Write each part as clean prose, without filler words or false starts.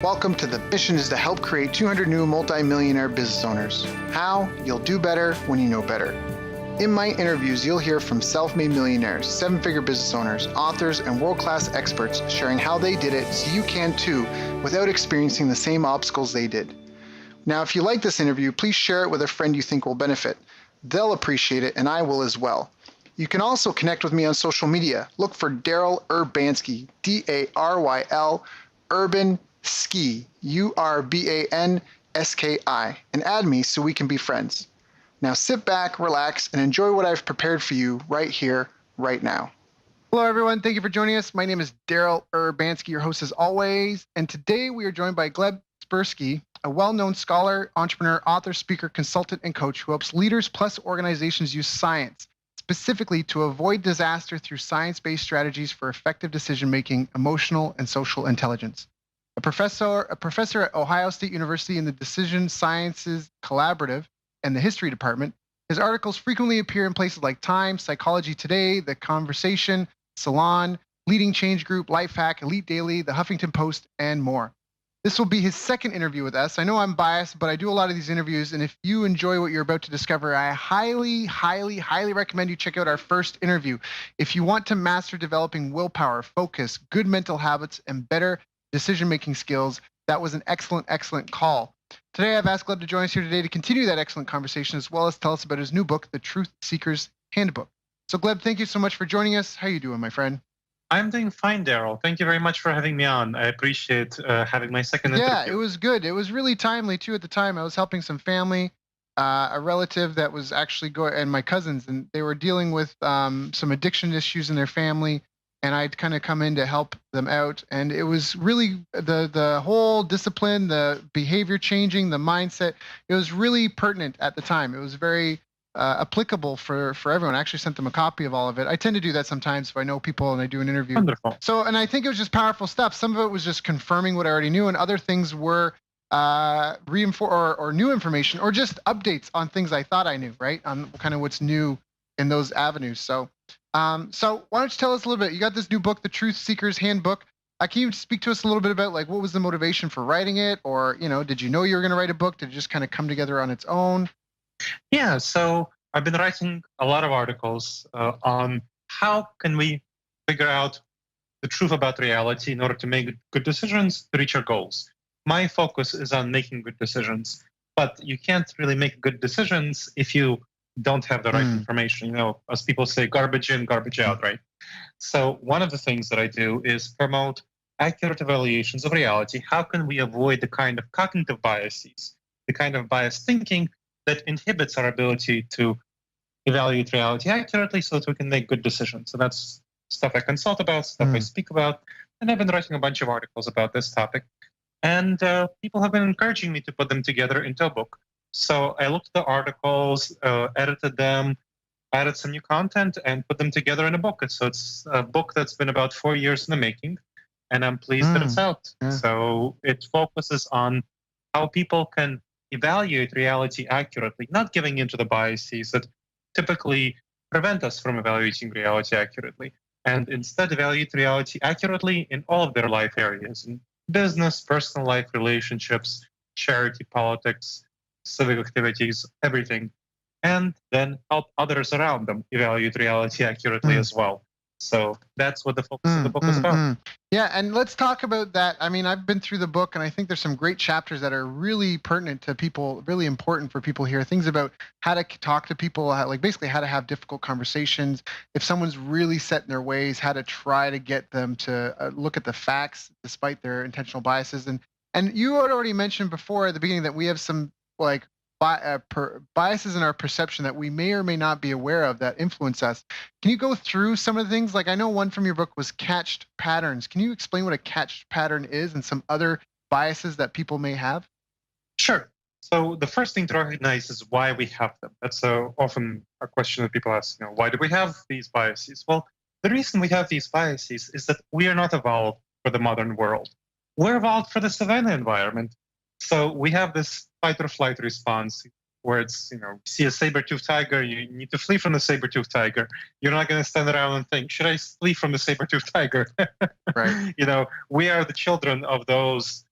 Welcome to the mission is to help create 200 new multi-millionaire business owners. How? You'll do better when you know better. In my interviews, you'll hear from self-made millionaires, seven-figure business owners, authors, and world-class experts sharing how they did it so you can too without experiencing the same obstacles they did. Now, if you like this interview, please share it with a friend you think will benefit. They'll appreciate it, and I will as well. You can also connect with me on social media. Look for Daryl Urbanski, D-A-R-Y-L, Urban Ski, U-R-B-A-N-S-K-I, and add me so we can be friends. Now sit back, relax, and enjoy what I've prepared for you right here, right now. Hello, everyone. Thank you for joining us. My name is Daryl Urbanski, your host as always. And today we are joined by Gleb Tspursky, a well-known scholar, entrepreneur, author, speaker, consultant, and coach who helps leaders plus organizations use science, specifically to avoid disaster through science-based strategies for effective decision-making, emotional, and social intelligence. A professor at Ohio State University in the Decision Sciences Collaborative and the History Department, his articles frequently appear in places like Time, Psychology Today, The Conversation, Salon, Leading Change Group, Lifehack, Elite Daily, The Huffington Post, and more. This will be his second interview with us. I know I'm biased, but I do a lot of these interviews, and if you enjoy what you're about to discover, I highly, highly, highly recommend you check out our first interview. If you want to master developing willpower, focus, good mental habits, and better decision-making skills, that was an excellent, excellent call. Today, I've asked Gleb to join us here today to continue that excellent conversation, as well as tell us about his new book, The Truth Seeker's Handbook. So, Gleb, thank you so much for joining us. How are you doing, my friend? I'm doing fine, Daryl. Thank you very much for having me on. I appreciate having my second interview. Yeah, it was good. It was really timely, too, at the time. I was helping some family, a relative that was actually and my cousins, and they were dealing with some addiction issues in their family. And I'd kind of come in to help them out. And it was really the whole discipline, the behavior changing, the mindset, it was really pertinent at the time. It was very applicable for everyone. I actually sent them a copy of all of it. I tend to do that sometimes if I know people and I do an interview. Wonderful. So, and I think it was just powerful stuff. Some of it was just confirming what I already knew, and other things were reinforce or new information, or just updates on things I thought I knew, right? On kind of what's new in those avenues. So why don't you tell us a little bit? You got this new book, The Truth Seeker's Handbook. Can you speak to us a little bit about like what was the motivation for writing it, or did you know you were going to write a book? Did it just kind of come together on its own? Yeah, so I've been writing a lot of articles on how can we figure out the truth about reality in order to make good decisions to reach our goals. My focus is on making good decisions, but you can't really make good decisions if you don't have the right information. As people say, garbage in, garbage out, right? So one of the things that I do is promote accurate evaluations of reality. How can we avoid the kind of cognitive biases, the kind of biased thinking that inhibits our ability to evaluate reality accurately so that we can make good decisions? So that's stuff I consult about, stuff I speak about, and I've been writing a bunch of articles about this topic. And people have been encouraging me to put them together into a book. So I looked at the articles, edited them, added some new content, and put them together in a book. So it's a book that's been about 4 years in the making, and I'm pleased that it's out. Yeah. So it focuses on how people can evaluate reality accurately, not giving into the biases that typically prevent us from evaluating reality accurately, and instead evaluate reality accurately in all of their life areas, in business, personal life, relationships, charity, politics, civic activities, everything, and then help others around them evaluate reality accurately as well. So that's what the focus of the book is about. Yeah, and let's talk about that. I mean, I've been through the book, and I think there's some great chapters that are really pertinent to people, really important for people here. Things about how to talk to people, like basically how to have difficult conversations. If someone's really set in their ways, how to try to get them to look at the facts despite their intentional biases. And you had already mentioned before at the beginning that we have some like biases in our perception that we may or may not be aware of that influence us. Can you go through some of the things? Like I know one from your book was catched patterns. Can you explain what a catched pattern is and some other biases that people may have? Sure. So the first thing to recognize is why we have them. That's often a question that people ask, why do we have these biases? Well, the reason we have these biases is that we are not evolved for the modern world. We're evolved for the savanna environment. So we have this fight or flight response where it's, see a saber-toothed tiger, you need to flee from the saber-toothed tiger. You're not going to stand around and think, should I flee from the saber-toothed tiger? Right. We are the children of those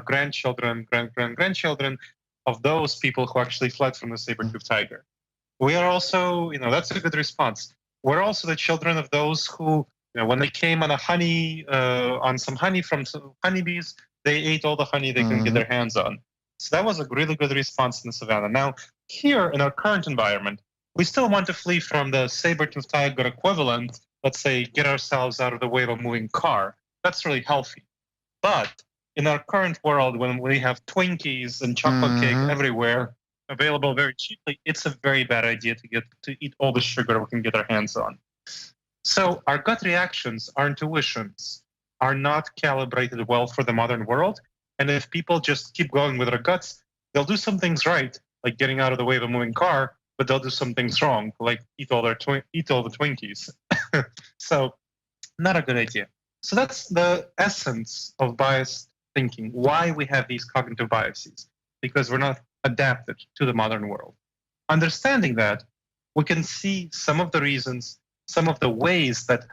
grandchildren, grandchildren of those people who actually fled from the saber-toothed tiger. We are also, that's a good response. We're also the children of those who, when they came on on some honey from some honeybees, they ate all the honey they can get their hands on. So that was a really good response in the savannah. Now, here in our current environment, we still want to flee from the saber-toothed tiger equivalent. Let's say, get ourselves out of the way of a moving car. That's really healthy. But in our current world, when we have Twinkies and chocolate cake everywhere, available very cheaply, it's a very bad idea to eat all the sugar we can get our hands on. So our gut reactions, our intuitions, are not calibrated well for the modern world. And if people just keep going with their guts, they'll do some things right, like getting out of the way of a moving car, but they'll do some things wrong, like eat all the Twinkies. So not a good idea. So that's the essence of biased thinking, why we have these cognitive biases, because we're not adapted to the modern world. Understanding that, we can see some of the reasons, some of the ways that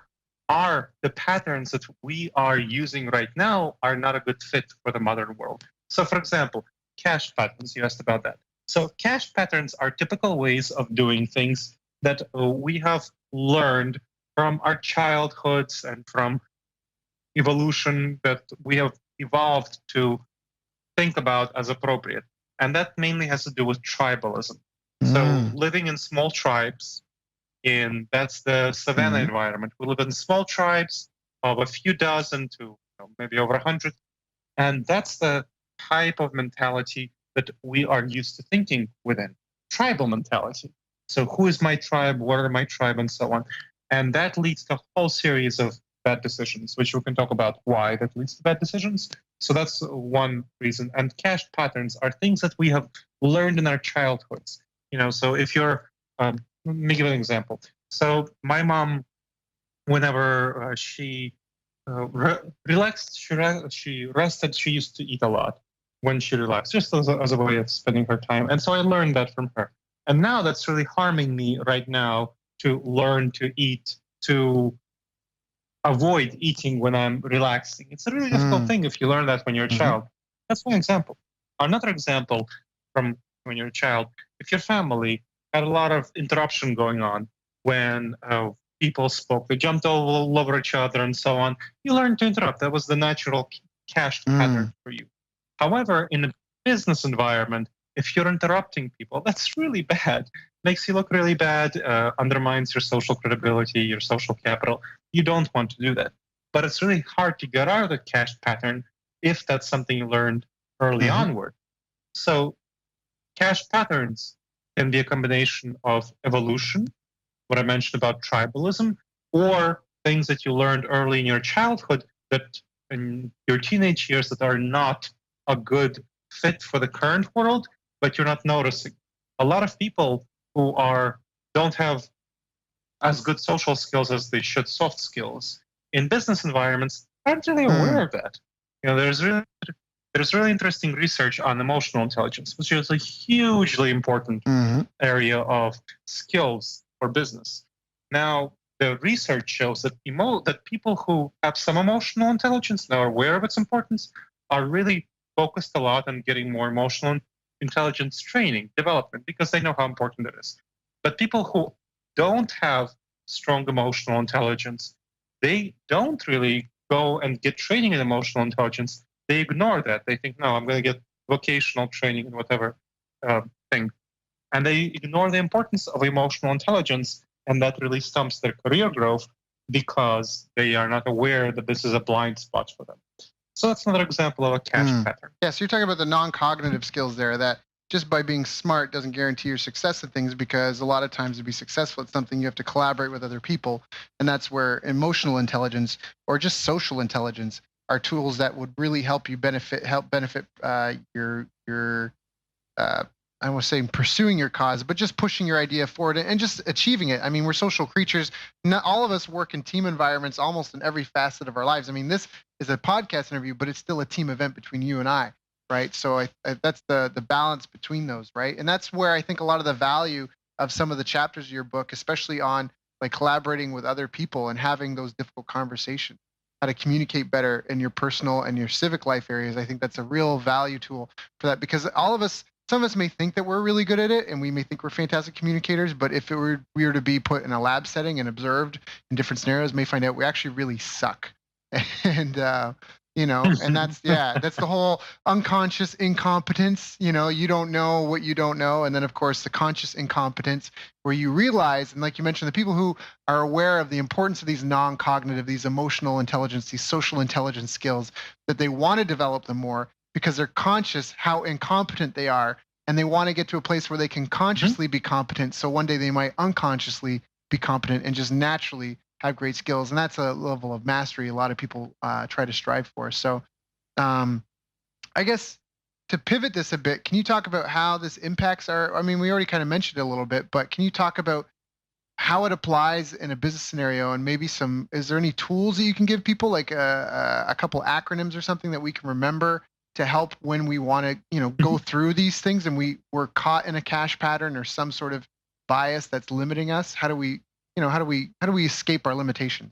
the patterns that we are using right now are not a good fit for the modern world. So for example, cache patterns, you asked about that. So cache patterns are typical ways of doing things that we have learned from our childhoods and from evolution that we have evolved to think about as appropriate. And that mainly has to do with tribalism. So living in small tribes, that's the savanna environment. We live in small tribes of a few dozen to maybe over 100. And that's the type of mentality that we are used to thinking within, tribal mentality. So who is my tribe, what are my tribe, and so on. And that leads to a whole series of bad decisions, which we can talk about why that leads to bad decisions. So that's one reason. And cache patterns are things that we have learned in our childhoods. So if you're, let me give an example. So my mom, whenever she relaxed, she rested, she used to eat a lot when she relaxed, just as a way of spending her time. And so I learned that from her. And now that's really harming me right now to learn to eat, to avoid eating when I'm relaxing. It's a really difficult thing if you learn that when you're a child. That's one example. Another example from when you're a child, if your family had a lot of interruption going on when people spoke, they jumped all over each other and so on, you learn to interrupt. That was the natural cached pattern for you. However, in a business environment, if you're interrupting people, that's really bad. Makes you look really bad, undermines your social credibility, your social capital. You don't want to do that. But it's really hard to get out of the cached pattern if that's something you learned early onward. So cached patterns can be a combination of evolution, what I mentioned about tribalism, or things that you learned early in your childhood that in your teenage years that are not a good fit for the current world, but you're not noticing. A lot of people who don't have as good social skills as they should, soft skills, in business environments aren't really aware of that. There's really interesting research on emotional intelligence, which is a hugely important area of skills for business. Now, the research shows that that people who have some emotional intelligence and are aware of its importance are really focused a lot on getting more emotional intelligence training, development, because they know how important it is. But people who don't have strong emotional intelligence, they don't really go and get training in emotional intelligence. They ignore that. They think, no, I'm going to get vocational training in whatever thing. And they ignore the importance of emotional intelligence, and that really stumps their career growth because they are not aware that this is a blind spot for them. So that's another example of a cache pattern. Yeah, so you're talking about the non-cognitive skills there, that just by being smart doesn't guarantee your success at things, because a lot of times to be successful at something, you have to collaborate with other people. And that's where emotional intelligence or just social intelligence are tools that would really help you benefit your I was saying pursuing your cause, but just pushing your idea forward and just achieving it. I mean, we're social creatures. Not all of us work in team environments almost in every facet of our lives. I mean, this is a podcast interview, but it's still a team event between you and I, right? So that's the balance between those, right? And that's where I think a lot of the value of some of the chapters of your book, especially on like collaborating with other people and having those difficult conversations. how to communicate better in your personal and your civic life areas. I think that's a real value tool for that, because some of us may think that we're really good at it and we may think we're fantastic communicators, but if we were to be put in a lab setting and observed in different scenarios, may find out we actually really suck. And and that's the whole unconscious incompetence. You don't know what you don't know. And then of course the conscious incompetence, where you realize, and like you mentioned, the people who are aware of the importance of these non-cognitive, these emotional intelligence, these social intelligence skills, that they want to develop them more because they're conscious how incompetent they are, and they want to get to a place where they can consciously be competent, so one day they might unconsciously be competent and just naturally have great skills. And that's a level of mastery a lot of people try to strive for. So I guess to pivot this a bit, can you talk about how this impacts we already kind of mentioned it a little bit, but can you talk about how it applies in a business scenario, and maybe is there any tools that you can give people, like a couple acronyms or something that we can remember to help when we want to, go through these things and we're caught in a cash pattern or some sort of bias that's limiting us? How do we escape our limitations?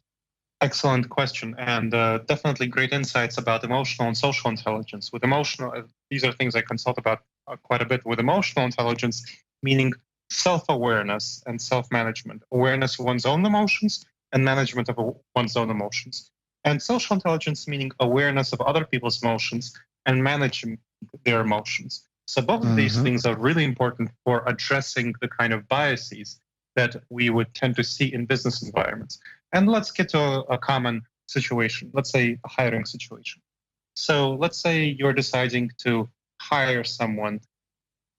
Excellent question, and definitely great insights about emotional and social intelligence. With emotional, these are things I consult about quite a bit. With emotional intelligence, meaning self-awareness and self-management, awareness of one's own emotions and management of one's own emotions. And social intelligence, meaning awareness of other people's emotions and managing their emotions. So both of these things are really important for addressing the kind of biases that we would tend to see in business environments. And let's get to a common situation. Let's say a hiring situation. So let's say you're deciding to hire someone,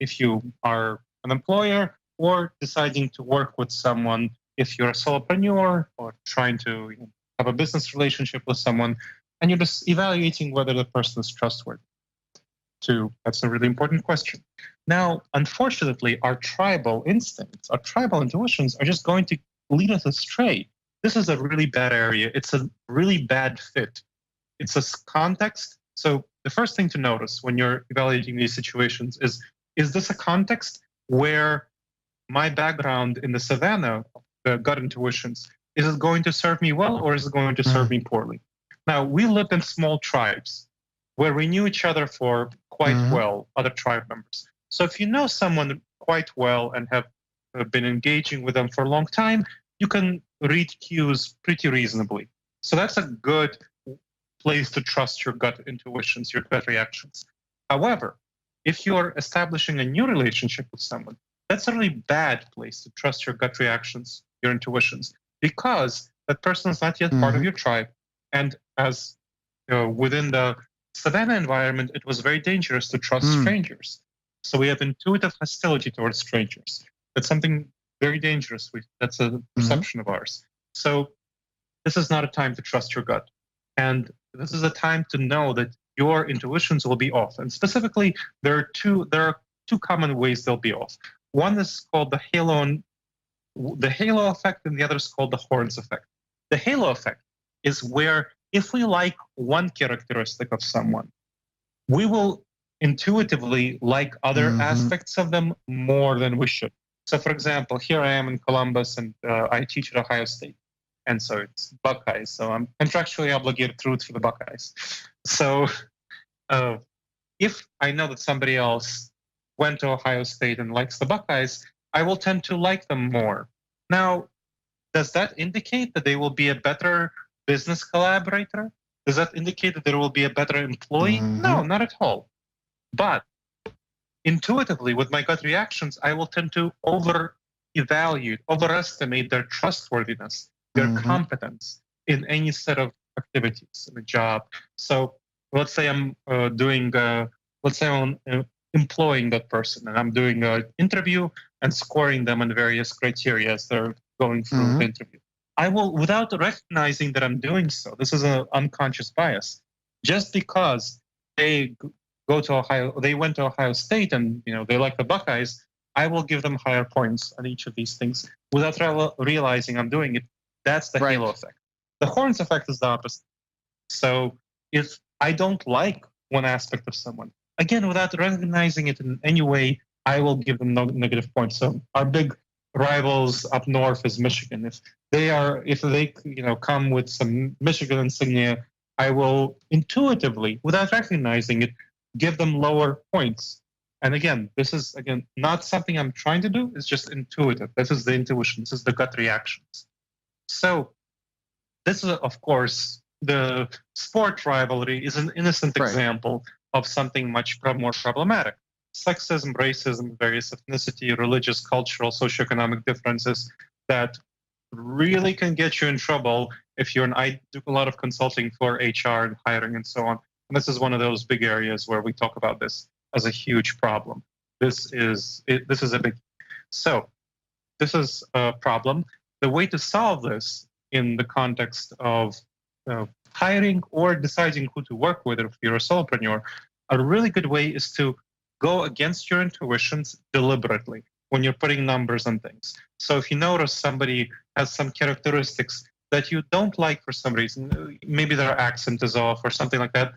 if you are an employer, or deciding to work with someone if you're a solopreneur or trying to have a business relationship with someone, and you're just evaluating whether the person is trustworthy. That's a really important question. Now, unfortunately, our tribal instincts, our tribal intuitions are just going to lead us astray. This is a really bad area. It's a really bad fit. It's a context. So the first thing to notice when you're evaluating these situations is this a context where my background in the savannah, the gut intuitions, is it going to serve me well or is it going to serve me poorly? Now, we lived in small tribes where we knew each other for quite well, other tribe members. So if you know someone quite well and have been engaging with them for a long time, you can read cues pretty reasonably. So that's a good place to trust your gut intuitions, your gut reactions. However, if you're establishing a new relationship with someone, that's a really bad place to trust your gut reactions, your intuitions, because that person is not yet part of your tribe. And as within the savannah environment, it was very dangerous to trust strangers. So we have intuitive hostility towards strangers. That's something very dangerous. That's a perception of ours. So this is not a time to trust your gut. And this is a time to know that your intuitions will be off. And specifically, there are two common ways they'll be off. One is called the halo effect, and the other is called the horns effect. The halo effect is where if we like one characteristic of someone, we will intuitively like other aspects of them more than we should. So for example, here I am in Columbus and I teach at Ohio State. And so it's Buckeyes. So I'm contractually obligated to root for the Buckeyes. So if I know that somebody else went to Ohio State and likes the Buckeyes, I will tend to like them more. Now, does that indicate that they will be a better business collaborator? Does that indicate that there will be a better employee? No, not at all. But intuitively, with my gut reactions, I will tend to overestimate their trustworthiness, their competence in any set of activities in a job. So let's say I'm employing that person and I'm doing an interview and scoring them on various criteria as they're going through the interview. I will, without recognizing that I'm doing so, this is an unconscious bias. Just because they went to Ohio State and they like the Buckeyes, I will give them higher points on each of these things without realizing I'm doing it. That's the halo effect. The horns effect is the opposite. So if I don't like one aspect of someone, again, without recognizing it in any way, I will give them negative points. So our big rivals up north is Michigan. If they come with some Michigan insignia, I will intuitively, without recognizing it, give them lower points. And again, this is not something I'm trying to do. It's just intuitive. This is the intuition. This is the gut reactions. So this is, of course, the sport rivalry is an innocent example of something much more problematic. Sexism, racism, various ethnicity, religious, cultural, socioeconomic differences that really can get you in trouble if I do a lot of consulting for HR and hiring and so on. And this is one of those big areas where we talk about this as a huge problem. This is a big. So this is a problem. The way to solve this in the context of hiring or deciding who to work with if you're a solopreneur, a really good way is to go against your intuitions deliberately when you're putting numbers on things. So if you notice somebody has some characteristics that you don't like for some reason, maybe their accent is off or something like that,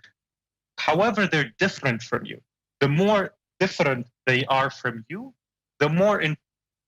however they're different from you, the more different they are from you, the more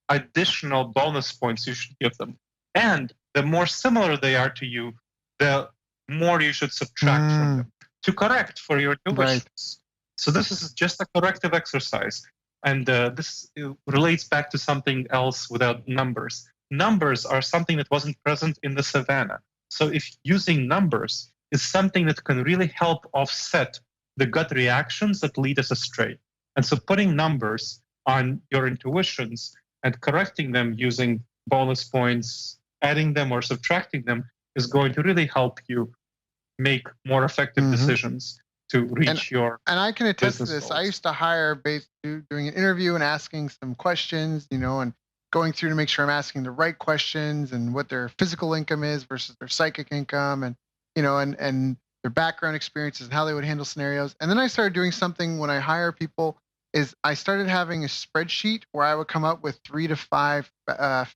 additional bonus points you should give them. And the more similar they are to you, the more you should subtract from them to correct for your intuitions. Right. So this is just a corrective exercise. And this relates back to something else without numbers. Numbers are something that wasn't present in the savannah. So if using numbers is something that can really help offset the gut reactions that lead us astray. And so putting numbers on your intuitions and correcting them using bonus points, adding them or subtracting them is going to really help you make more effective decisions to reach your. And I can attest to this. Goals. I used to hire based doing an interview and asking some questions, and going through to make sure I'm asking the right questions and what their physical income is versus their psychic income, and and their background experiences and how they would handle scenarios. And then I started doing something when I hire people is I started having a spreadsheet where I would come up with 3 to 5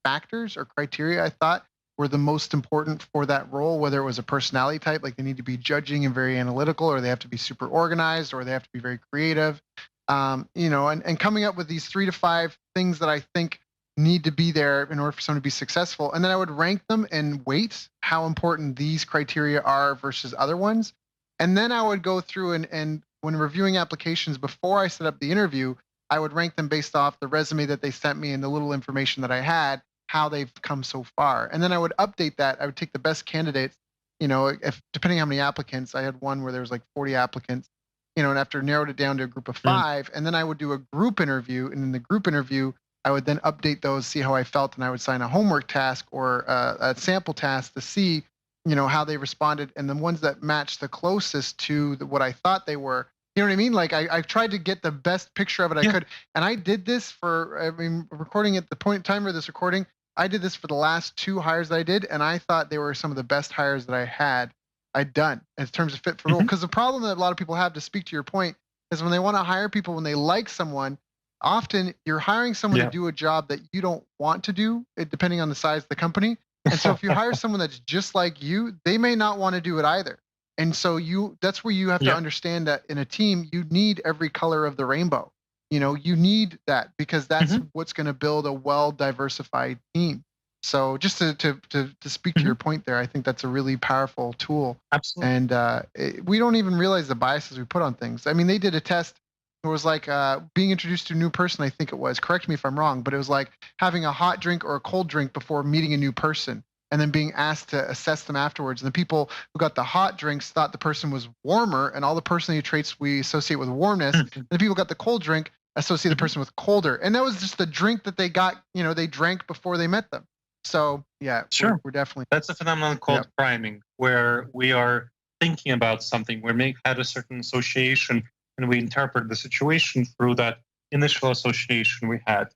factors or criteria I thought were the most important for that role, whether it was a personality type, like they need to be judging and very analytical, or they have to be super organized, or they have to be very creative, and coming up with these 3 to 5 things that I think need to be there in order for someone to be successful. And then I would rank them and weight how important these criteria are versus other ones. And then I would go through and when reviewing applications before I set up the interview, I would rank them based off the resume that they sent me and the little information that I had, how they've come so far. And then I would update that. I would take the best candidates, if depending on how many applicants. I had one where there was like 40 applicants, and after narrowed it down to a group of 5, and then I would do a group interview. And in the group interview, I would then update those, see how I felt, and I would sign a homework task or a sample task to see, how they responded. And the ones that matched the closest to what I thought they were, you know what I mean? Like I tried to get the best picture of it I could. And I did this recording at the point in time of this recording, I did this for the last 2 hires that I did, and I thought they were some of the best hires that I'd done in terms of fit for role. Because the problem that a lot of people have, to speak to your point, is when they want to hire people, when they like someone, often you're hiring someone to do a job that you don't want to do, depending on the size of the company. And so if you hire someone that's just like you, they may not want to do it either. And so that's where you have to understand that in a team, you need every color of the rainbow. You need that, because that's what's going to build a well-diversified team. So just to speak to your point there, I think that's a really powerful tool. Absolutely. And we don't even realize the biases we put on things. I mean, they did a test. It was like being introduced to a new person, I think it was. Correct me if I'm wrong, but it was like having a hot drink or a cold drink before meeting a new person, and then being asked to assess them afterwards. And the people who got the hot drinks thought the person was warmer, and all the personality traits we associate with warmness. And the people who got the cold drink associate the person with colder. And that was just the drink that they got, they drank before they met them. So yeah, sure. We're definitely. That's a phenomenon called priming, where we are thinking about something. We had a certain association, and we interpret the situation through that initial association we had.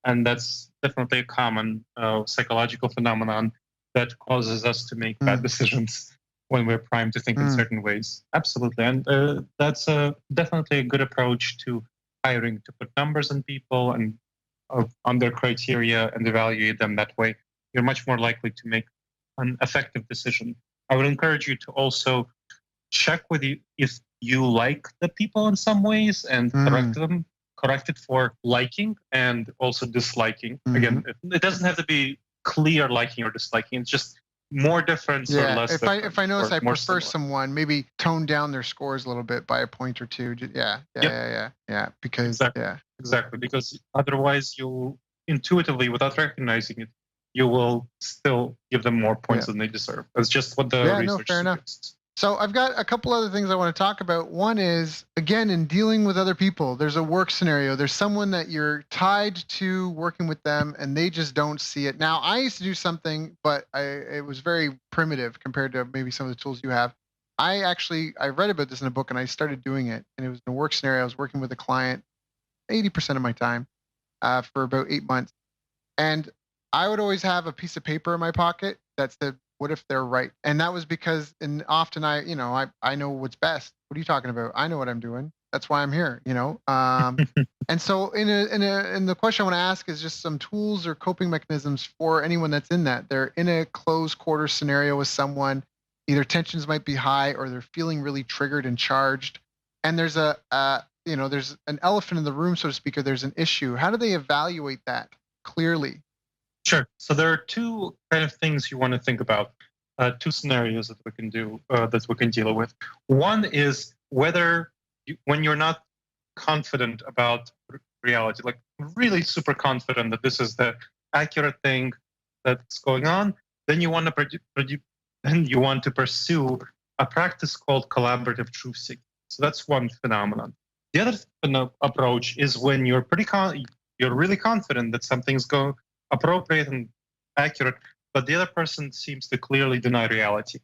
And that's definitely a common psychological phenomenon that causes us to make bad decisions when we're primed to think in certain ways. Absolutely. And that's definitely a good approach to hiring, to put numbers on people and on their criteria and evaluate them that way. You're much more likely to make an effective decision. I would encourage you to also check with you if you like the people in some ways and correct them corrected for liking and also disliking. Mhm. Again, it doesn't have to be clear liking or disliking. It's just more difference or Yeah, less if difference. I notice or I more prefer similar. someone, maybe tone down their scores a little bit by a point or two. Yep. Because Exactly. Exactly. Because otherwise, you intuitively, without recognizing it, you will still give them more points than they deserve. That's just what the Yeah, no, research fair enough. suggests. So I've got a couple other things I want to talk about. One is, again, in dealing with other people, there's a work scenario. There's someone that you're tied to working with them and they just don't see it. Now, I used to do something, but it was very primitive compared to maybe some of the tools you have. I read about this in a book and I started doing it. And it was in a work scenario. I was working with a client 80% of my time for about 8 months. And I would always have a piece of paper in my pocket that said, "What if they're right?" And that was because, and often I know what's best. What are you talking about? I know what I'm doing. That's why I'm here. And so, in the question I want to ask is just some tools or coping mechanisms for anyone that's in that. They're in a close quarter scenario with someone. Either tensions might be high or they're feeling really triggered and charged. And there's there's an elephant in the room, so to speak, or there's an issue. How do they evaluate that clearly? Sure. So there are two kind of things you want to think about, two scenarios that we can do, that we can deal with. One is whether when you're not confident about reality, like really super confident that this is the accurate thing that's going on, then you want to pursue a practice called collaborative truth seeking. So that's one phenomenon. The other approach is when you're you're really confident that something's going appropriate and accurate, but the other person seems to clearly deny reality.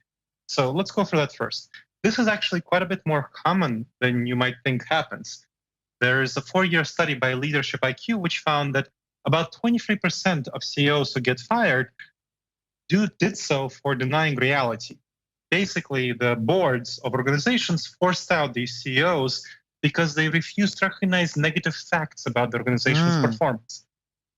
So let's go through that first. This is actually quite a bit more common than you might think happens. There is a 4-year study by Leadership IQ which found that about 23% of CEOs who get fired did so for denying reality. Basically, the boards of organizations forced out these CEOs because they refused to recognize negative facts about the organization's performance.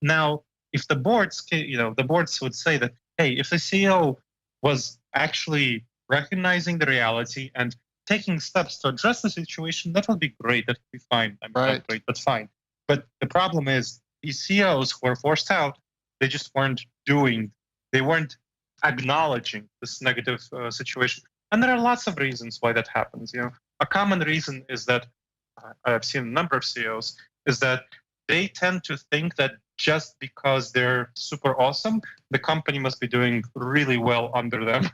Now, if the boards, the boards would say that, hey, if the CEO was actually recognizing the reality and taking steps to address the situation, that would be great. That would be fine. I mean, Right. not great, but fine. But the problem is these CEOs who were forced out, they just weren't they weren't acknowledging this negative situation. And there are lots of reasons why that happens. A common reason is that I've seen a number of CEOs is that they tend to think that just because they're super awesome, the company must be doing really well under them.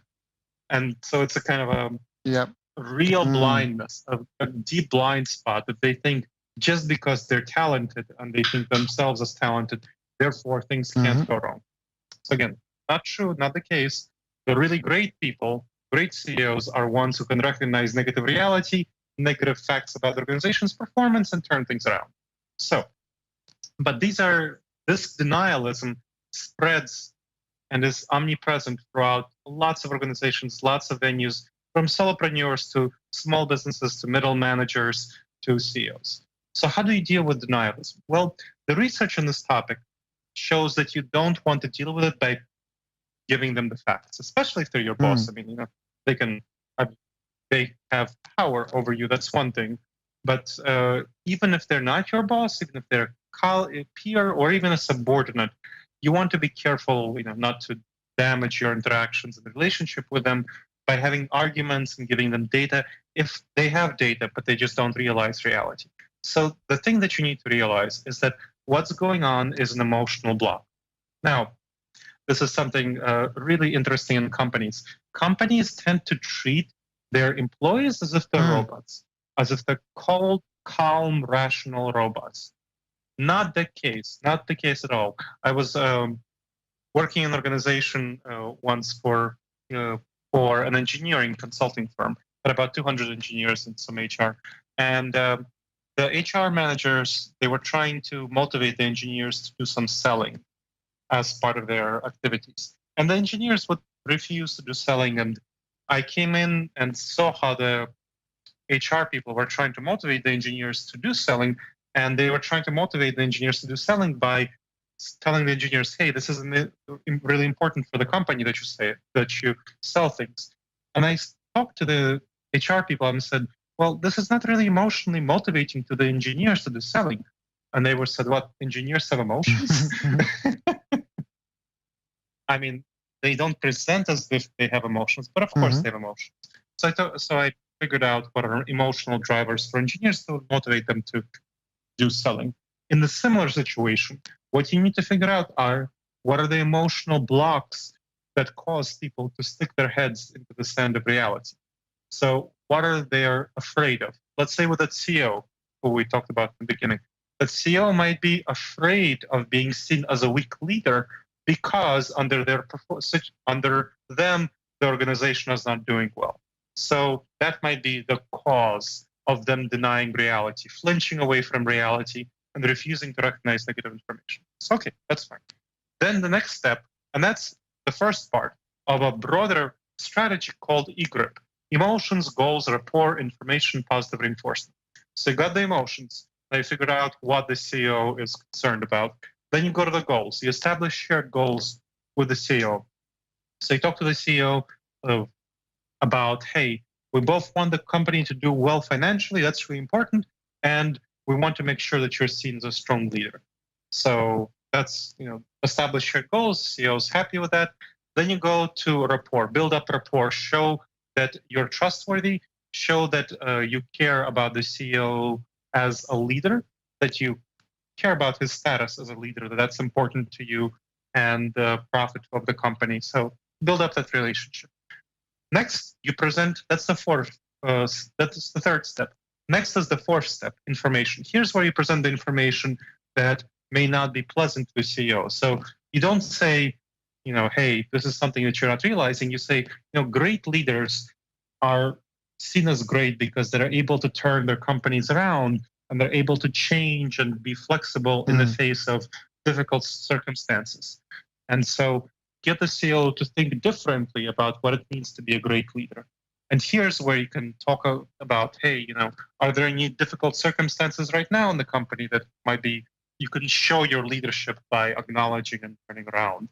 And so it's a kind of a real blindness, a deep blind spot that they think just because they're talented and they think themselves as talented, therefore things can't go wrong. So again, not true, not the case. The really great people, great CEOs are ones who can recognize negative reality, negative facts about the organization's performance and turn things around. So, but this denialism spreads and is omnipresent throughout lots of organizations, lots of venues, from solopreneurs to small businesses to middle managers to CEOs. So how do you deal with denialism? Well, the research on this topic shows that you don't want to deal with it by giving them the facts, especially if they're your boss. I mean, they have power over you. That's one thing. But even if they're not your boss, even if they're a peer or even a subordinate, you want to be careful, not to damage your interactions and the relationship with them by having arguments and giving them data if they have data, but they just don't realize reality. So the thing that you need to realize is that what's going on is an emotional block. Now, this is something really interesting in companies. Companies tend to treat their employees as if they're robots, as if they're cold, calm, rational robots. Not the case at all. I was working in an organization once for an engineering consulting firm, had about 200 engineers and some HR. And the HR managers, they were trying to motivate the engineers to do some selling as part of their activities. And the engineers would refuse to do selling. And I came in and saw how the HR people were trying to motivate the engineers to do selling. And they were trying to motivate the engineers to do selling by telling the engineers, hey, this is really important for the company that you sell things. And I talked to the HR people and said, well, this is not really emotionally motivating to the engineers to do selling. And they were said, what, engineers have emotions? I mean, they don't present as if they have emotions, but of course they have emotions. So I figured out what are emotional drivers for engineers to motivate them to do selling. In the similar situation, what you need to figure out are what are the emotional blocks that cause people to stick their heads into the sand of reality. So what are they afraid of? Let's say with a CEO, who we talked about in the beginning, the CEO might be afraid of being seen as a weak leader because under them, the organization is not doing well. So that might be the cause of them denying reality, flinching away from reality, and refusing to recognize negative information. So, okay, that's fine. Then the next step, and that's the first part of a broader strategy called EGRIP: emotions, goals, rapport, information, positive reinforcement. So you got the emotions. Now you figured out what the CEO is concerned about. Then you go to the goals. You establish shared goals with the CEO. So you talk to the CEO about, hey, we both want the company to do well financially. That's really important. And we want to make sure that you're seen as a strong leader. So that's, establish shared goals. CEO's happy with that. Then you go to rapport, build up rapport, show that you're trustworthy, show that you care about the CEO as a leader, that you care about his status as a leader, that's important to you and the profit of the company. So build up that relationship. Next, you present, that's the third step. Next is the fourth step, information. Here's where you present the information that may not be pleasant to the CEO. So you don't say, hey, this is something that you're not realizing. You say, great leaders are seen as great because they're able to turn their companies around and they're able to change and be flexible in the face of difficult circumstances. And so get the CEO to think differently about what it means to be a great leader. And here's where you can talk about, hey, are there any difficult circumstances right now in the company that might be, you can show your leadership by acknowledging and turning around.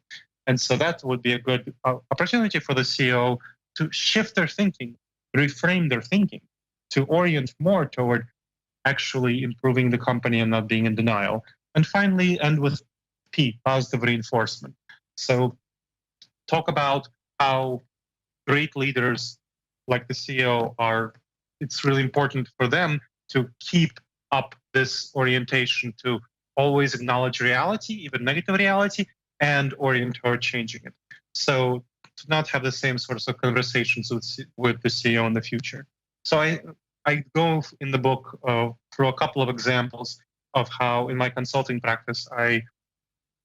And so that would be a good opportunity for the CEO to shift their thinking, reframe their thinking, to orient more toward actually improving the company and not being in denial. And finally, end with P, positive reinforcement. So talk about how great leaders like the CEO it's really important for them to keep up this orientation to always acknowledge reality, even negative reality, and orient toward changing it. So to not have the same sorts of conversations with the CEO in the future. So I go in the book through a couple of examples of how in my consulting practice, I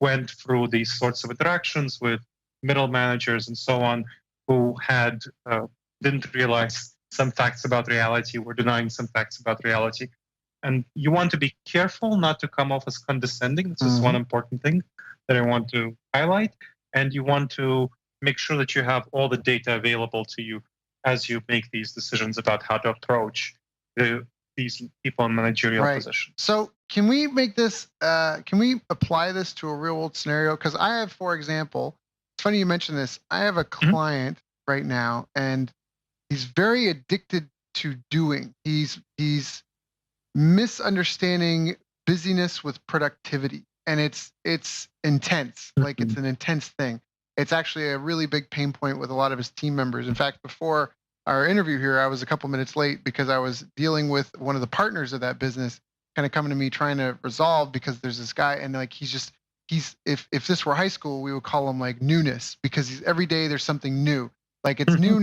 went through these sorts of interactions with middle managers and so on who didn't realize some facts about reality, were denying some facts about reality. And you want to be careful not to come off as condescending. This is one important thing that I want to highlight. And you want to make sure that you have all the data available to you as you make these decisions about how to approach these people in managerial positions. So can we make this, can we apply this to a real world scenario? Because I have, for example, it's funny you mentioned this. I have a client right now, and he's very addicted to doing. He's misunderstanding busyness with productivity, and it's intense. Like it's an intense thing. It's actually a really big pain point with a lot of his team members. In fact, before our interview here, I was a couple minutes late because I was dealing with one of the partners of that business kind of coming to me trying to resolve, because there's this guy, and like he's if this were high school, we would call him like newness, because every day there's something new. Like it's new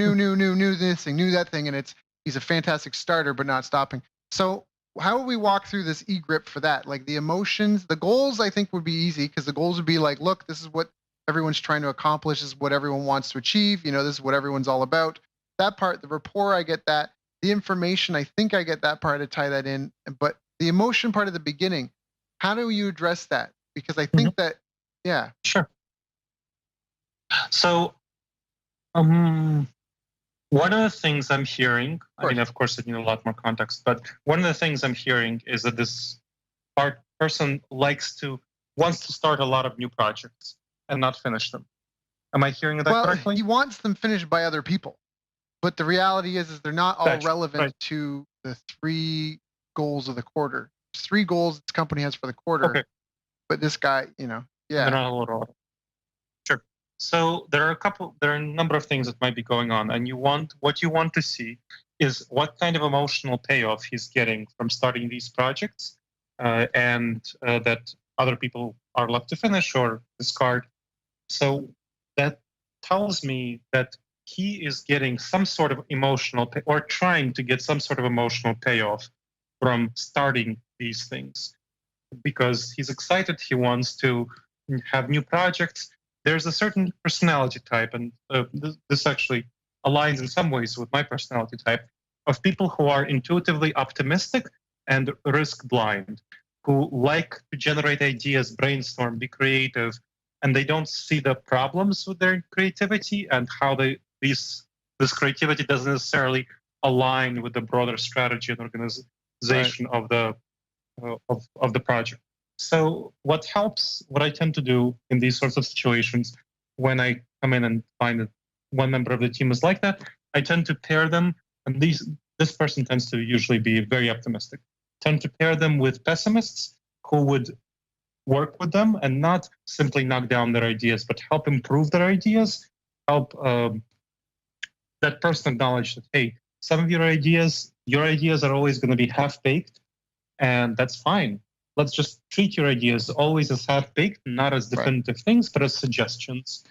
this thing, new that thing, and he's a fantastic starter, but not stopping. So how would we walk through this EGRIP for that? Like the emotions, the goals, I think would be easy, because the goals would be like, look, this is what everyone's trying to accomplish, this is what everyone wants to achieve. This is what everyone's all about. That part, the rapport, I get that. The information, I think I get that part to tie that in. But the emotion part of the beginning, how do you address that? Because I think that, yeah. Sure. So one of the things I'm hearing, I mean, of course, I need a lot more context, but one of the things I'm hearing is that this person wants to start a lot of new projects and not finish them. Am I hearing that correctly? He wants them finished by other people. But the reality is they're not all relevant to the 3 goals of the quarter. 3 goals this company has for the quarter. Okay. But this guy, They're yeah, not a little order. Sure. So there are a number of things that might be going on, and what you want to see is what kind of emotional payoff he's getting from starting these projects, and that other people are left to finish or discard. So that tells me that he is getting some sort of or trying to get some sort of emotional payoff from starting these things, because he's excited. He wants to have new projects. There's a certain personality type, and this actually aligns in some ways with my personality type, of people who are intuitively optimistic and risk blind, who like to generate ideas, brainstorm, be creative, and they don't see the problems with their creativity and how this creativity doesn't necessarily align with the broader strategy and organization of the project. So what I tend to do in these sorts of situations, when I come in and find that one member of the team is like that, I tend to pair them, and this person tends to usually be very optimistic, tend to pair them with pessimists who would work with them and not simply knock down their ideas, but help improve their ideas, help that person acknowledge that, hey, some of your ideas are always going to be half-baked, and that's fine. Let's just treat your ideas always as half-baked, not as definitive things, but as suggestions.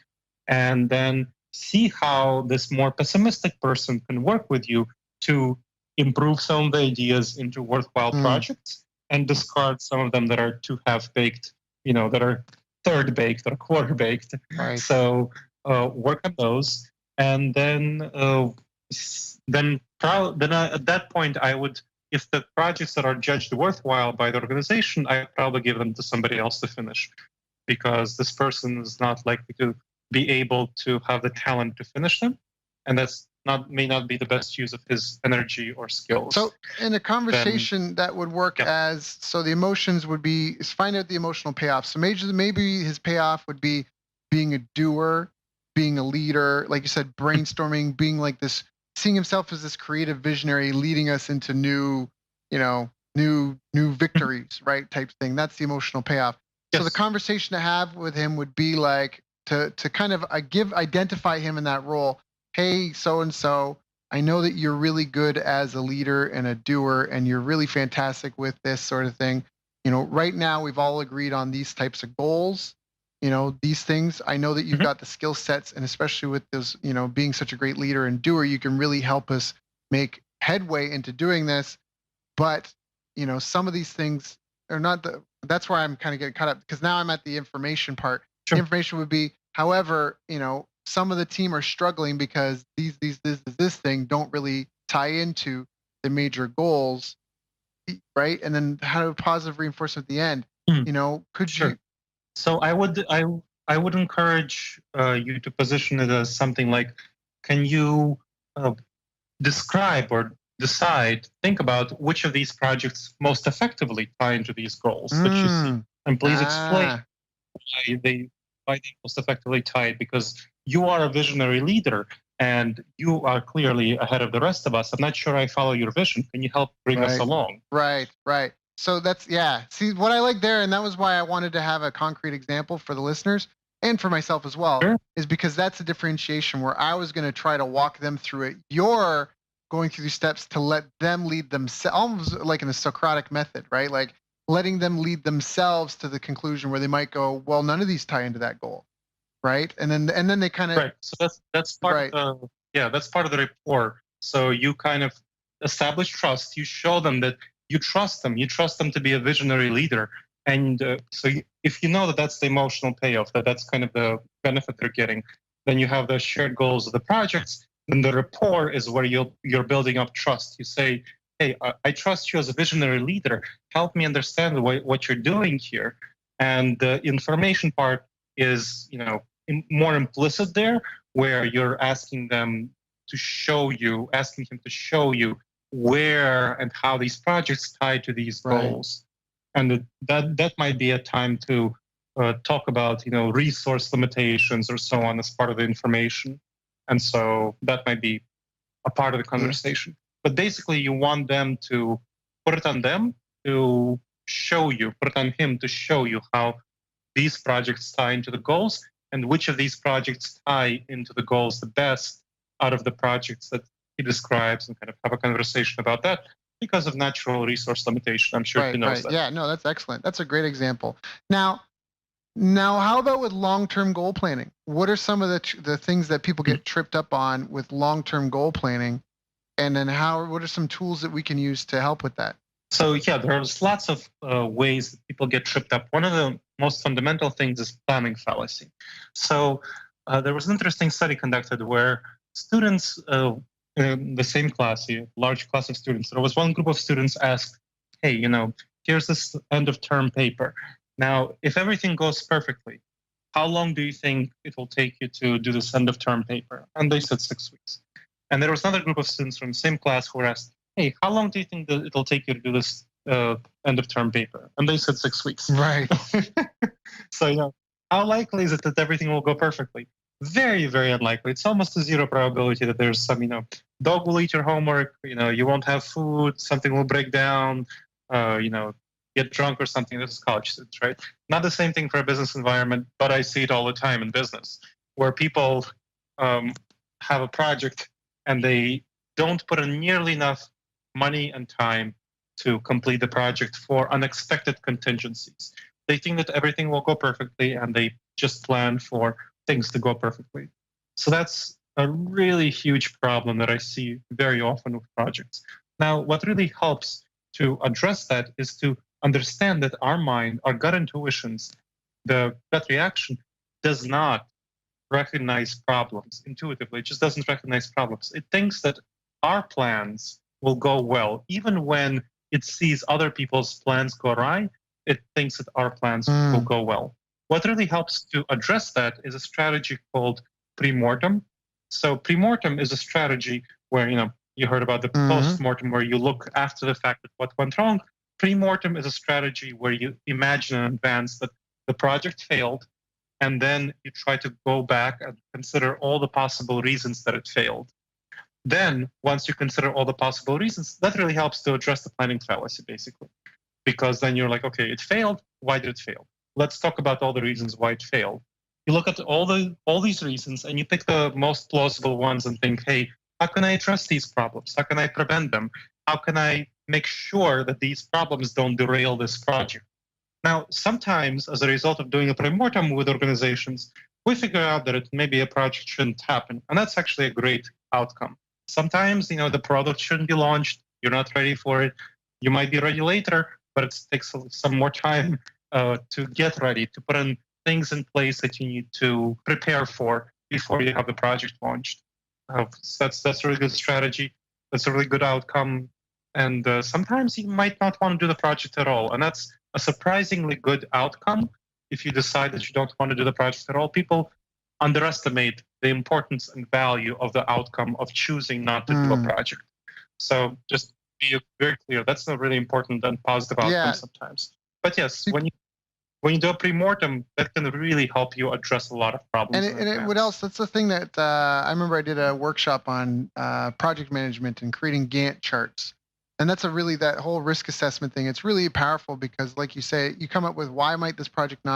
And then see how this more pessimistic person can work with you to improve some of the ideas into worthwhile projects and discard some of them that are too half-baked, that are third-baked or quarter-baked. Right. So work on those. And then at that point, I would, if the projects that are judged worthwhile by the organization, I probably give them to somebody else to finish, because this person is not likely to be able to have the talent to finish them, and may not be the best use of his energy or skills. So in a conversation that would work so the emotions would be, find out the emotional payoff. So maybe his payoff would be being a doer, being a leader, like you said, brainstorming, being like this, seeing himself as this creative visionary, leading us into new victories, right? Type thing. That's the emotional payoff. Yes. So the conversation to have with him would be like to kind of identify him in that role. Hey, so and so, I know that you're really good as a leader and a doer, and you're really fantastic with this sort of thing. Right now we've all agreed on these types of goals. These things. I know that you've got the skill sets, and especially with those, being such a great leader and doer, you can really help us make headway into doing this. But, some of these things are not that's where I'm kind of getting caught up, because now I'm at the information part. Sure. The information would be, however, some of the team are struggling because this thing don't really tie into the major goals, right? And then how to positive reinforcement at the end. Could Sure. you? So I would encourage you to position it as something like, can you describe or think about which of these projects most effectively tie into these goals that you see, and please explain why they most effectively tie it, because you are a visionary leader and you are clearly ahead of the rest of us. I'm not sure I follow your vision. Can you help bring us along? Right. So that's, see what I like there, and that was why I wanted to have a concrete example for the listeners and for myself as well, is because that's a differentiation where I was going to try to walk them through it. You're going through these steps to let them lead themselves, almost like in the Socratic method, right? Like letting them lead themselves to the conclusion where they might go, well, none of these tie into that goal, right? And then they kind of right. So that's part of that's part of the rapport. So you kind of establish trust. You show them that you trust them. You trust them to be a visionary leader. And if you know that that's the emotional payoff, that's kind of the benefit they're getting, then you have the shared goals of the projects. Then the rapport is where you're building up trust. You say, hey, I trust you as a visionary leader. Help me understand what you're doing here. And the information part is, more implicit there, where you're asking him to show you where and how these projects tie to these goals. And that might be a time to talk about, resource limitations or so on as part of the information. And so that might be a part of the conversation. But basically, you want them to put it on them to put it on him to show you how these projects tie into the goals and which of these projects tie into the goals the best out of the projects that he describes, and kind of have a conversation about that because of natural resource limitation. I'm sure he knows that. Yeah, no, that's excellent. That's a great example. Now, how about with long-term goal planning? What are some of the things that people get tripped up on with long-term goal planning? And then what are some tools that we can use to help with that? So yeah, there's lots of ways that people get tripped up. One of the most fundamental things is planning fallacy. So there was an interesting study conducted where students in the same class, a large class of students, there was one group of students asked, hey, here's this end of term paper. Now, if everything goes perfectly, how long do you think it will take you to do this end of term paper? And they said 6 weeks. And there was another group of students from the same class who were asked, hey, how long do you think that it'll take you to do this end of term paper? And they said 6 weeks. Right. So, how likely is it that everything will go perfectly? Very, very unlikely. It's almost a zero probability that there's some, dog will eat your homework, you won't have food, something will break down, get drunk or something. This is college students, right? Not the same thing for a business environment, but I see it all the time in business where people have a project and they don't put in nearly enough money and time to complete the project for unexpected contingencies. They think that everything will go perfectly and they just plan for things to go perfectly. So that's a really huge problem that I see very often with projects. Now, what really helps to address that is to understand that our mind, our gut intuitions, the gut reaction does not recognize problems intuitively. It just doesn't recognize problems. It thinks that our plans will go well. Even when it sees other people's plans go awry, it thinks that our plans will go well. What really helps to address that is a strategy called pre-mortem. So pre-mortem is a strategy where, you heard about the post-mortem, where you look after the fact that what went wrong. Pre-mortem is a strategy where you imagine in advance that the project failed, and then you try to go back and consider all the possible reasons that it failed. Then, once you consider all the possible reasons, that really helps to address the planning fallacy, basically. Because then you're like, okay, it failed. Why did it fail? Let's talk about all the reasons why it failed. You look at all these reasons and you pick the most plausible ones and think, hey, how can I address these problems? How can I prevent them? How can I make sure that these problems don't derail this project? Now, sometimes as a result of doing a pre-mortem with organizations, we figure out that maybe a project shouldn't happen. And that's actually a great outcome. Sometimes, the product shouldn't be launched. You're not ready for it. You might be ready later, but it takes some more time to get ready, to put in things in place that you need to prepare for before you have the project launched. That's a really good strategy. That's a really good outcome. And sometimes you might not want to do the project at all. And that's a surprisingly good outcome if you decide that you don't want to do the project at all. People underestimate the importance and value of the outcome of choosing not to do a project. So just be very clear. That's a really important and positive outcome sometimes. But yes, when you do a pre-mortem, that can really help you address a lot of problems. And what else? That's the thing that I remember I did a workshop on project management and creating Gantt charts. And that's that whole risk assessment thing. It's really powerful because, like you say, you come up with why might this project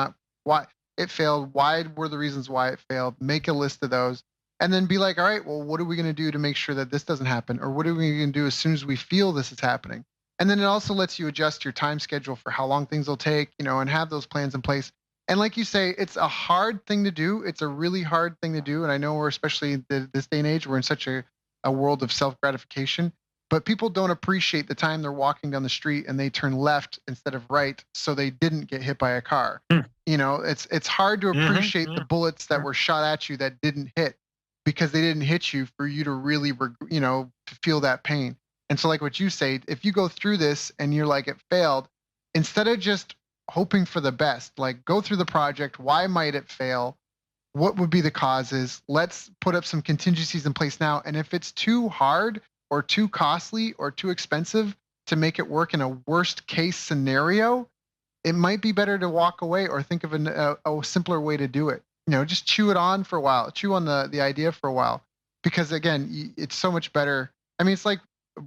why it failed, why were the reasons why it failed, make a list of those, and then be like, all right, well, what are we going to do to make sure that this doesn't happen? Or what are we going to do as soon as we feel this is happening? And then it also lets you adjust your time schedule for how long things will take, and have those plans in place. And like you say, it's a hard thing to do. It's a really hard thing to do. And I know we're especially this day and age, we're in such a world of self-gratification. But people don't appreciate the time they're walking down the street and they turn left instead of right, so they didn't get hit by a car. It's hard to appreciate the bullets that were shot at you that didn't hit, because they didn't hit you for you to really, to feel that pain. And so, like what you say, if you go through this and you're like, it failed, instead of just hoping for the best, like go through the project. Why might it fail? What would be the causes? Let's put up some contingencies in place now. And if it's too hard or too costly or too expensive to make it work in a worst case scenario, it might be better to walk away or think of a simpler way to do it. Just chew it on for a while, chew on the idea for a while, because again, it's so much better. I mean, it's like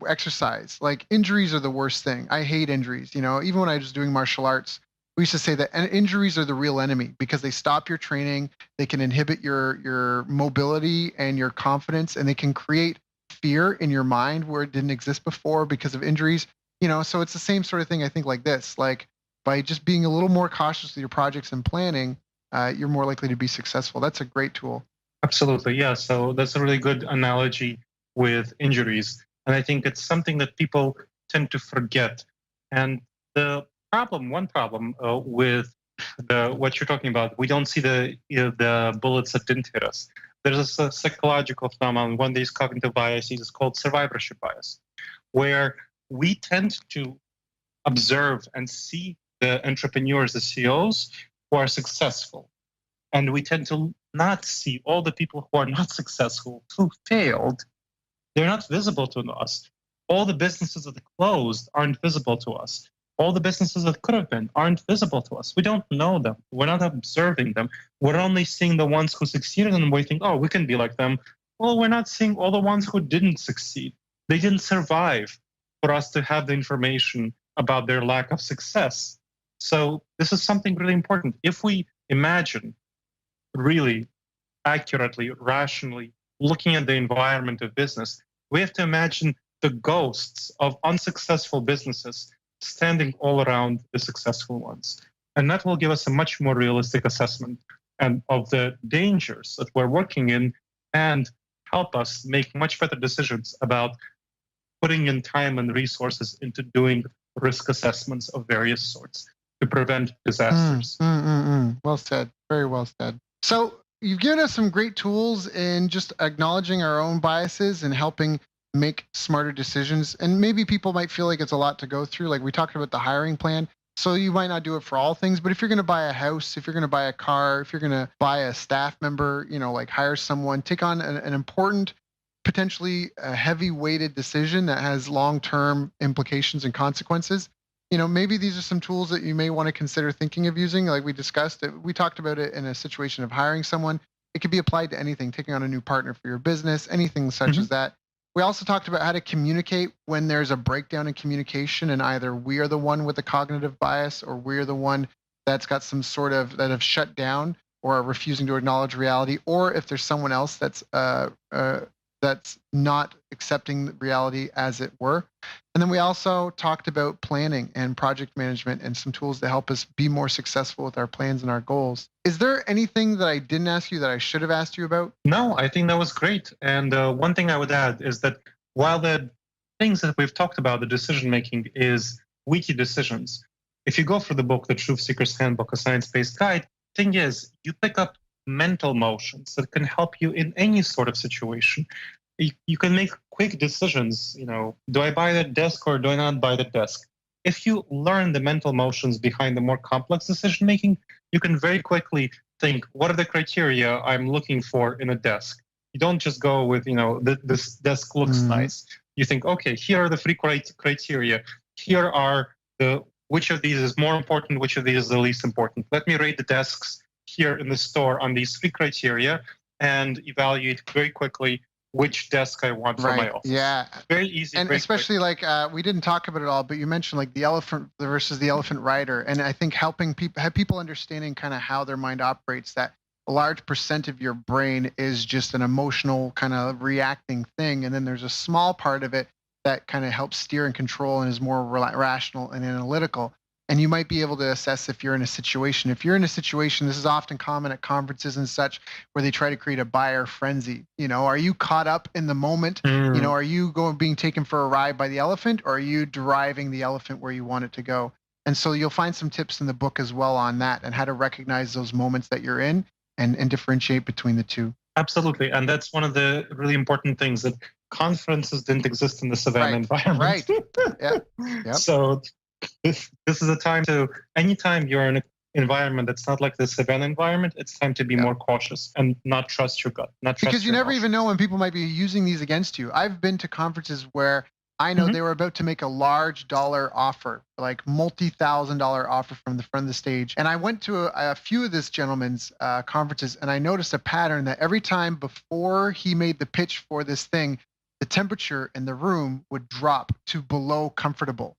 exercise. Like injuries are the worst thing. I hate injuries. Even when I was doing martial arts, we used to say that injuries are the real enemy because they stop your training, they can inhibit your mobility and your confidence, and they can create fear in your mind where it didn't exist before because of injuries. So it's the same sort of thing I think like this. Like by just being a little more cautious with your projects and planning, you're more likely to be successful. That's a great tool. Absolutely, yeah. So that's a really good analogy with injuries. And I think it's something that people tend to forget. And one problem with what you're talking about, we don't see the bullets that didn't hit us. There's a psychological phenomenon, one of these cognitive biases is called survivorship bias, where we tend to observe and see the entrepreneurs, the CEOs who are successful. And we tend to not see all the people who are not successful, who failed. They're not visible to us. All the businesses that closed aren't visible to us. All the businesses that could have been aren't visible to us. We don't know them. We're not observing them. We're only seeing the ones who succeeded and we think, oh, we can be like them. Well, we're not seeing all the ones who didn't succeed. They didn't survive for us to have the information about their lack of success. So this is something really important. If we imagine really accurately, rationally, looking at the environment of business, we have to imagine the ghosts of unsuccessful businesses standing all around the successful ones. And that will give us a much more realistic assessment and of the dangers that we're working in and help us make much better decisions about putting in time and resources into doing risk assessments of various sorts to prevent disasters. Well said. Very well said. So you've given us some great tools in just acknowledging our own biases and helping make smarter decisions. And maybe people might feel like it's a lot to go through. Like we talked about the hiring plan. So you might not do it for all things, but if you're going to buy a house, if you're going to buy a car, if you're going to buy a staff member, like hire someone, take on an important, potentially a heavy weighted decision that has long-term implications and consequences. Maybe these are some tools that you may want to consider thinking of using. Like we discussed, we talked about it in a situation of hiring someone. It could be applied to anything, taking on a new partner for your business, anything such as that. We also talked about how to communicate when there's a breakdown in communication and either we are the one with a cognitive bias or we're the one that's got some sort of that have shut down or are refusing to acknowledge reality, or if there's someone else that's not accepting reality as it were. And then we also talked about planning and project management and some tools to help us be more successful with our plans and our goals. Is there anything that I didn't ask you that I should have asked you about? No, I think that was great. And one thing I would add is that while the things that we've talked about, the decision making is wiki decisions. If you go for the book, The Truth Seeker's Handbook, a science-based guide, thing is you pick up mental motions that can help you in any sort of situation. You can make quick decisions. Do I buy that desk or do I not buy that desk? If you learn the mental motions behind the more complex decision making, you can very quickly think, what are the criteria I'm looking for in a desk? You don't just go with, this desk looks nice. You think, okay, here are the three criteria. Here are which of these is more important, which of these is the least important. Let me rate the desks here in the store on these three criteria and evaluate very quickly which desk I want for my office. Yeah. Very easy. And especially quick. We didn't talk about it all, but you mentioned like the elephant versus the elephant rider. And I think helping people understanding kind of how their mind operates, that a large percent of your brain is just an emotional kind of reacting thing. And then there's a small part of it that kind of helps steer and control and is more rational and analytical. And you might be able to assess if you're in a situation. If you're in a situation, this is often common at conferences and such, where they try to create a buyer frenzy. Are you caught up in the moment? Are you being taken for a ride by the elephant, or are you driving the elephant where you want it to go? And so you'll find some tips in the book as well on that and how to recognize those moments that you're in and differentiate between the two. Absolutely. And that's one of the really important things, that conferences didn't exist in the savannah environment. Right. Yeah. Yep. So this is a time to, anytime you're in an environment that's not like the savannah environment, it's time to be more cautious and not trust your gut. Because you never even know when people might be using these against you. I've been to conferences where I know they were about to make a large dollar offer, like multi-$1,000 offer from the front of the stage. And I went to a few of this gentleman's conferences, and I noticed a pattern that every time before he made the pitch for this thing, the temperature in the room would drop to below comfortable.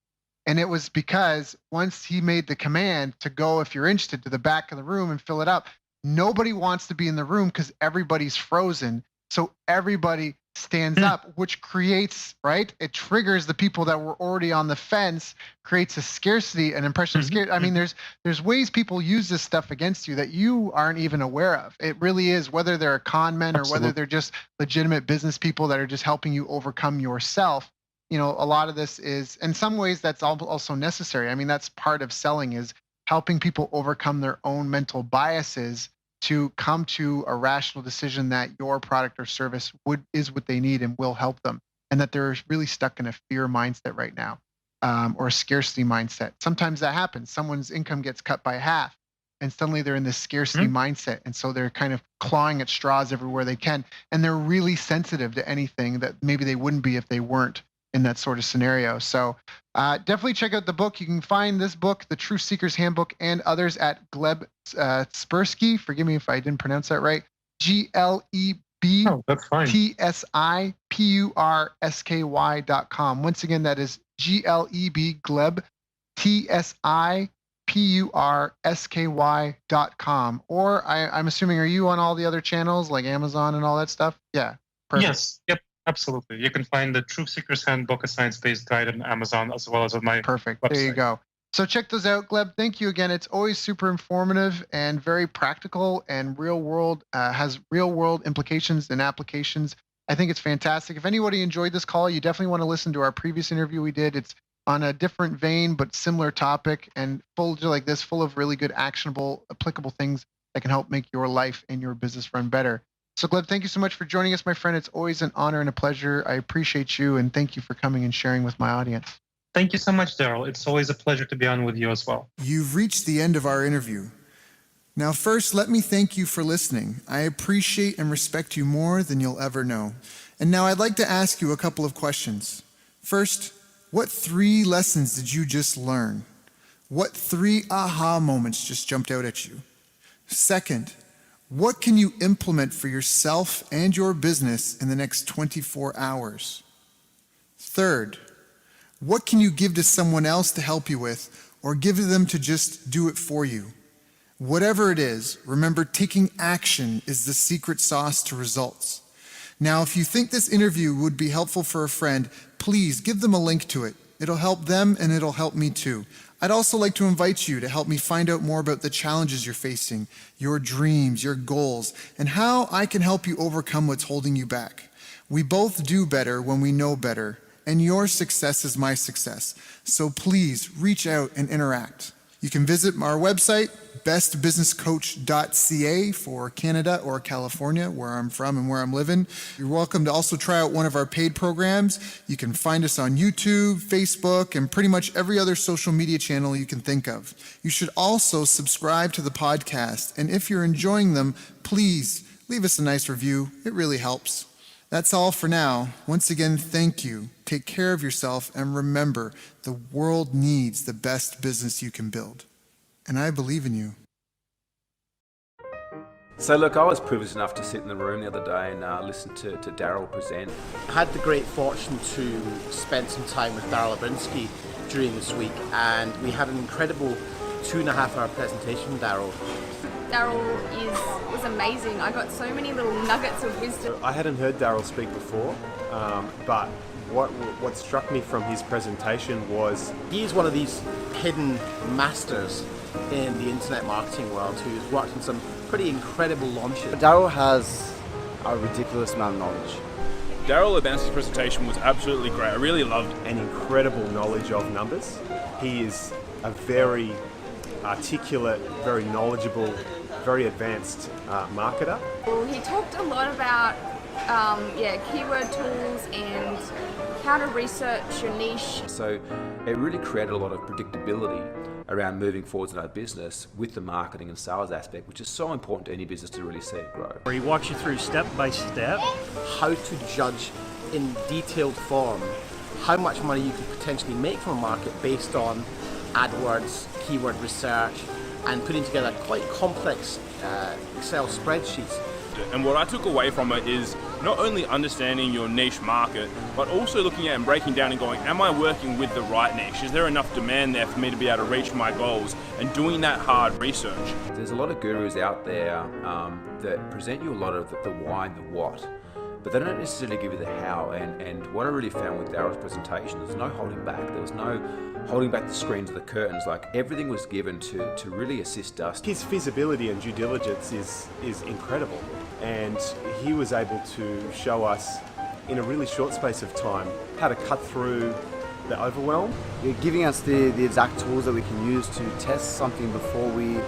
And it was because once he made the command to go, if you're interested, to the back of the room and fill it up, nobody wants to be in the room because everybody's frozen. So everybody stands up, which creates, right? It triggers the people that were already on the fence, creates a scarcity, an impression of scarcity. I mean, there's ways people use this stuff against you that you aren't even aware of. It really is, whether they're con men or whether they're just legitimate business people that are just helping you overcome yourself. A lot of this is, in some ways, that's also necessary. I mean, that's part of selling, is helping people overcome their own mental biases to come to a rational decision that your product or service is what they need and will help them, and that they're really stuck in a fear mindset right now, or a scarcity mindset. Sometimes that happens. Someone's income gets cut by half, and suddenly they're in this scarcity mindset, and so they're kind of clawing at straws everywhere they can, and they're really sensitive to anything that maybe they wouldn't be if they weren't in that sort of scenario. So definitely check out the book. You can find this book, The Truth Seeker's Handbook, and others at Gleb Tspursky. Forgive me if I didn't pronounce that right. GLEBTSIPURSKY.com. Once again, that is Gleb TSIPURSKY.com. Or I'm assuming, are you on all the other channels like Amazon and all that stuff? Yeah. Perfect. Yes. Yep. Absolutely. You can find the Truth Seeker's Handbook, a science-based guide on Amazon, as well as on my Perfect. website. There you go. So check those out, Gleb. Thank you again. It's always super informative and very practical and has real world implications and applications. I think it's fantastic. If anybody enjoyed this call, you definitely want to listen to our previous interview we did. It's on a different vein, but similar topic, and full of really good, actionable, applicable things that can help make your life and your business run better. So Gleb, thank you so much for joining us, my friend. It's always an honor and a pleasure. I appreciate you, and thank you for coming and sharing with my audience. Thank you so much, Daryl. It's always a pleasure to be on with you as well. You've reached the end of our interview. Now, first, let me thank you for listening. I appreciate and respect you more than you'll ever know. And now I'd like to ask you a couple of questions. First, what 3 lessons did you just learn? What 3 aha moments just jumped out at you? Second, what can you implement for yourself and your business in the next 24 hours? Third, what can you give to someone else to help you with, or give to them to just do it for you? Whatever it is, remember, taking action is the secret sauce to results. Now, if you think this interview would be helpful for a friend, please give them a link to it. It'll help them and it'll help me too. I'd also like to invite you to help me find out more about the challenges you're facing, your dreams, your goals, and how I can help you overcome what's holding you back. We both do better when we know better, and your success is my success. So please reach out and interact. You can visit our website, bestbusinesscoach.ca for Canada or California, where I'm from and where I'm living. You're welcome to also try out one of our paid programs. You can find us on YouTube, Facebook, and pretty much every other social media channel you can think of. You should also subscribe to the podcast, and if you're enjoying them, please leave us a nice review. It really helps. That's all for now. Once again, thank you. Take care of yourself, and remember, the world needs the best business you can build. And I believe in you. So look, I was privileged enough to sit in the room the other day and listen to Daryl present. I had the great fortune to spend some time with Daryl Abrinsky during this week, and we had an incredible 2.5-hour presentation with Daryl. Daryl was amazing. I got so many little nuggets of wisdom. I hadn't heard Daryl speak before, but what struck me from his presentation was he's one of these hidden masters in the internet marketing world who's worked on some pretty incredible launches. Daryl has a ridiculous amount of knowledge. Daryl Abrinsky's presentation was absolutely great. I really loved an incredible knowledge of numbers. He is a very articulate, very knowledgeable, very advanced marketer. Well, he talked a lot about keyword tools and how to research your niche. So it really created a lot of predictability around moving forwards in our business with the marketing and sales aspect, which is so important to any business to really see it grow. Where he walks you through step by step how to judge in detailed form how much money you could potentially make from a market based on AdWords, keyword research, and putting together quite complex Excel spreadsheets. it. And what I took away from it is not only understanding your niche market, but also looking at and breaking down and going, am I working with the right niche? Is there enough demand there for me to be able to reach my goals? And doing that hard research. There's a lot of gurus out there that present you a lot of the why and the what, but they don't necessarily give you the how. And what I really found with Daryl's presentation, there's no holding back. There was no holding back the screens or the curtains. Like, everything was given to really assist us. His feasibility and due diligence is incredible, and he was able to show us in a really short space of time how to cut through the overwhelm. You're giving us the exact tools that we can use to test something before we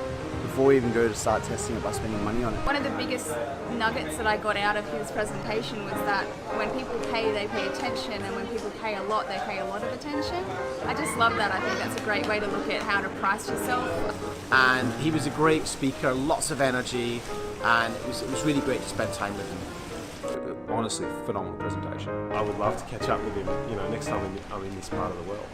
even go to start testing it by spending money on it. One of the biggest nuggets that I got out of his presentation was that when people pay, they pay attention, and when people pay a lot, they pay a lot of attention. I just love that. I think that's a great way to look at how to price yourself. And he was a great speaker, lots of energy, and it was really great to spend time with him. Honestly, phenomenal presentation. I would love to catch up with him, next time I'm in this part of the world.